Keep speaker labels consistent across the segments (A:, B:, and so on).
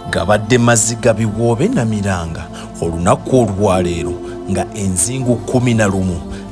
A: Gabadde maziga biwoobe na miranga olunaku olwaleero nga enzingu 11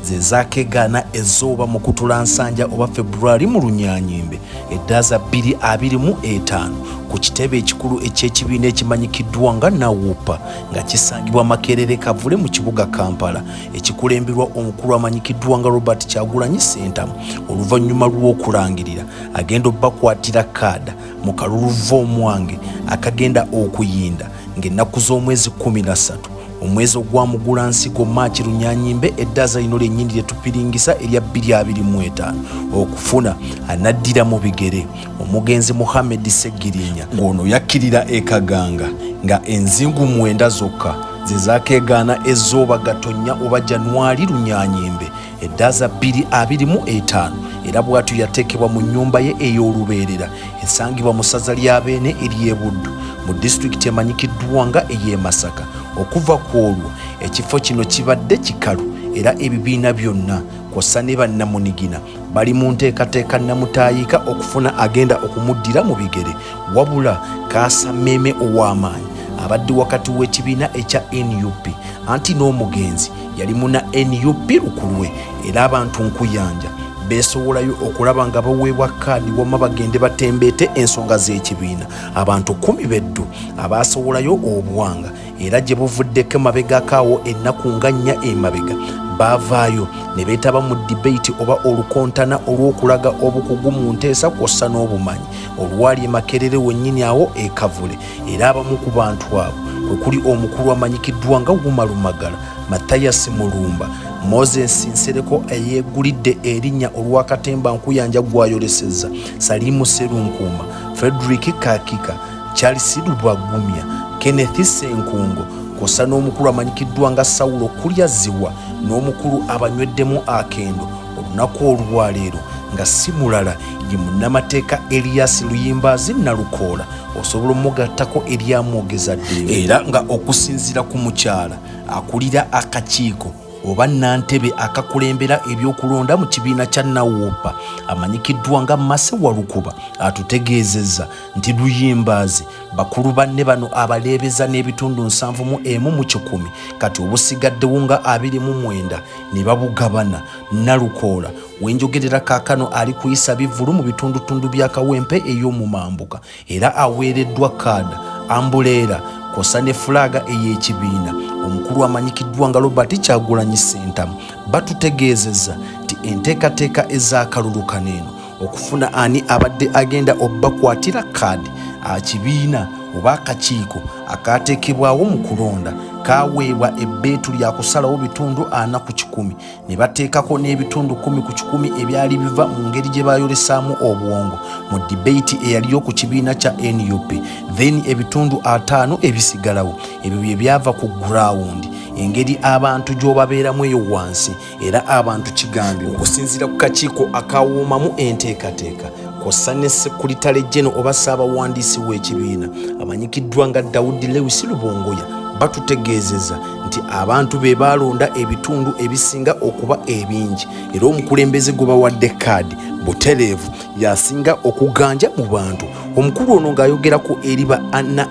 A: ze zaakegaana ezooba mu kutula nsanja oba February mu Lunyanyimbe eddaaza 2025 ku kitebe ekikulu eky'ekibiina ekimanyikiddwa nga NUP nga kisangibwa Makerere Kavule mu kibuga Kampala ekikulemberwa omukulu amanyikiddwa nga Robert Kyagulanyi Ssentamu oluvannyuma lw'okulangirira agenda obbakwatira kaada mu kalulu Vomwange akagenda okuyinda ng'ennaku z'omwezi 13 omwezi ogwamugula nsigo Maachi Lunyanyimbe eddaaza lino lyennyini lye tupiringisa erya 2025 okufuna anaddira mu bigere omugenzi Mohamed Segirinya ng'ono yakkirira ekaganga nga enzingu 9 zokka ze zaakegaana ezooba Gatonnya oba January Lunyanyimbe eddaaza 2025 era bw'atyo yateekebwa mu nnyumba ye ey'olubeerera esangibwa mu ssaza lya Beene ery'e Buddu mu disitulikiti emanyikiddwa nga ey'e Masaka. Okuva ku olwo ekifo kino kibadde kikalu era ebibiina byonna kw'ossa ne bannamunigina bali mu nteekateeka namutaayika okufuna agenda okumuddira mu bigere wabula Kaasa Mmeeme ow'amaanyi abadde wakati w'ekibiina ekya NUP anti n'omugenzi yali muna NUP lukulwe era abantu nkuyanja beesowolayo okulaba nga baweebwa kaadi wamma bagende batembeete ensonga z'ekibiina abantu 10 beddu abaasowolayo obwanga era gye buvuddeko mabegakaawo ennaku nga 4 emabega baavaayo ne beetaba mu debate oba olukontana olw'okulaga obukugu mu nteesa kw'ossa n'obumanyi olwali e Makerere wennyini awo e Kavule era abamu ku bantu abo okuli omukulu amanyikiddwa nga Wumalumagala Mathias Mulumba Moses Nsereko eyeegulidde erinnya olw'akatemba nkuyanja gwayolesezza Salimu Serunkuuma Frederick Kakika Charles Lubagumya Kenneth Senkungo kw'ossa n'omukulu amanyikiddwa nga Sawulo Kulyaziwa n'omukulu abanyweddemu akendo olunaku olwaleero nga si mulala ye munnamateeka Elias Luyimbazi Nalukoola osobola omugattako eryamwogeza ddeewe era nga okusinziira ku mukyala akulira akakiiko oba nantebe akakulembera ebyokulonda mu kibiina kya NUP amanyikiddwa nga Mase Walukuba atutegeezezza nti Luyimbazi bakulu banne bano abaleebeza n'ebitundu 71 mu 100 kati obusigaddewo nga 29 ne babugabana. Nalukoola wenjogerera kaakano ali kuyisa bivulu mu bitundutundu bya Kawempe ey'omumambuka era aweereddwa kaada ambuleera kw'ossa ne fulaga ey'ekibiina. Omukulu amanyikiddwa nga Robert Kyagulanyi Ssentamu batutegeezezza nti enteekateeka ez'akalulu kaneeno okufuna ani abadde agenda obbakwatira kaadi akibiina oba akakiiko akaateekebwawo mu kulonda kaaweebwa ebbeetu lya kusalawo bitundu 40 ku 100 ne bateekako n'ebitundu 10 ku 100 ebyali biva mu ngeri gye baayolesaamu obwongo mu debate eyaliyo ku kibiina kya NUP then ebitundu 5 ebisigalawo ebyo bye byava ku ground engeri abantu gy'obabeeramu eyo wansi era abantu kigambye okusinziira ku kakiiko akawoomamu enteekateeka kw'ossa ne Sekuritale Jeno oba Ssaabawandiisi w'ekibiina amanyikiddwa nga Daudi Lewis Lubongoya batutegeezezza nti abantu be baalonda ebitundu ebisinga okuba ebingi era omukulembeze gwe bawadde kaadi butereevu yasinga okuganja mu bantu. Omukulu ono ng'ayogerako eri ba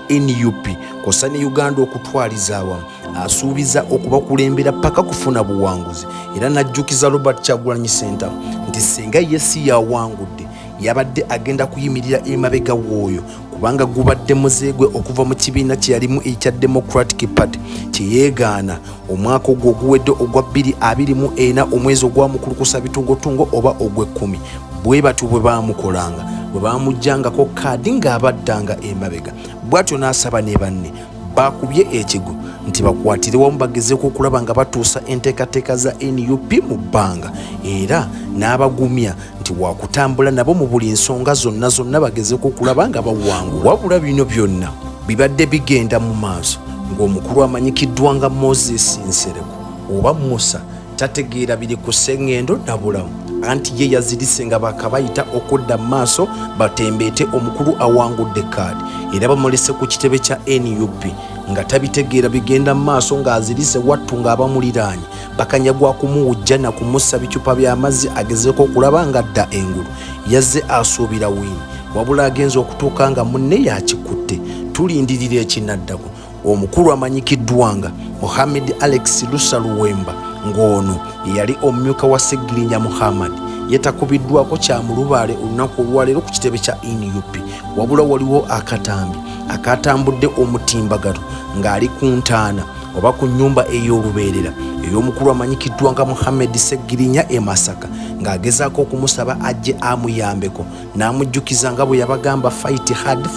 A: NUP kw'ossa ne Uganda okutwaliza awamu asuubiza okubakulembera paka kufuna buwanguzi era n'ajjukiza Robert Kyagulanyi Ssentamu nti singa ye si yawangudde yabadde agenda kuyimirira emabega w'oyo kubanga gubadde muzeegwe okuva mu kibiina kye yalimu ekya Democratic Party kyeyeegaana omwaka ogwo oguwedde ogwa 2024 omwezi ogwamukulukusa bitungotungo oba ogw'e10 bwe batyo bwe baamukolanga bwe baamuggyangako kaadi ng'abaddanga emabega bw'atyo n'asaba ne banne bakubye ekigo nti bakwatire wamu bagezeeko okulaba nga batuusa enteekateeka za NUP mu bbanga era n'abagumya nti wakutambula nabo mu buli nsonga zonna bagezeeko okulaba nga bawangula. Wabula bino byonna bibadde bigenda mu maaso ng'omukulu amanyikiddwa nga Moses Nsereko oba Musa tategeera biri ku sseŋŋendo na bulamu anti ye yazirise nga bakabayita okudda mu maaso batembeete omukulu awangudde kaadi era bamulese ku kitebe kya NUP nga tabitegeera bigenda mu maaso ng'azirise wattu ng'abamuliraanye bakanyagwa kumuwujja na kumussa bicupa by'amazzi agezeeko okulaba nga adda engulu yazze asuubira wiini wabula agenza okutuuka nga munne yakikutte tulindirira ekinaddako. Omukulu amanyikiddwa nga Mohamed Alex Lusa Luwemba ng'ono yali omumyuka wa Ssegirinya Muhammad yetakubiddwako kyamulubaale olunaku olwaleero ku kitebe kya NUP. Wabula waliwo akatambi akatambudde omutimbagano ng'ali ku ntaana oba ku nnyumba ey'olubeerera ey'omukulu amanyikiddwa nga Mohamed Ssegirinya e Masaka ng'agezaako okumusaba ajje amuyambeko, n'amujjukiza nga bwe yabagamba fight hard,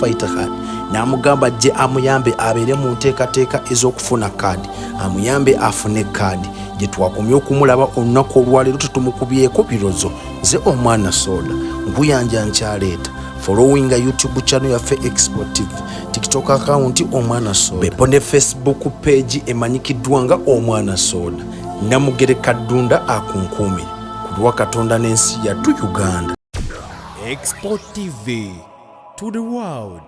A: n'amugamba ajje amuyambe abeere mu nteekateeka ez'okufuna kaadi, amuyambe afune kaadi. Gye twakomye okumulaba olunaku olwaleero tetumukubyeko birozo. Nze omwana Soda nkuyanja nkyaleeta. Following YouTube channel yaffe Export TV, TikTok account omwana Soda, bepo ne Facebook page emanyikiddwa nga omwana Soda. Namugereka Ddunda akunkuumire ku lwa Katonda n'ensi yattu Uganda. Export TV to the world.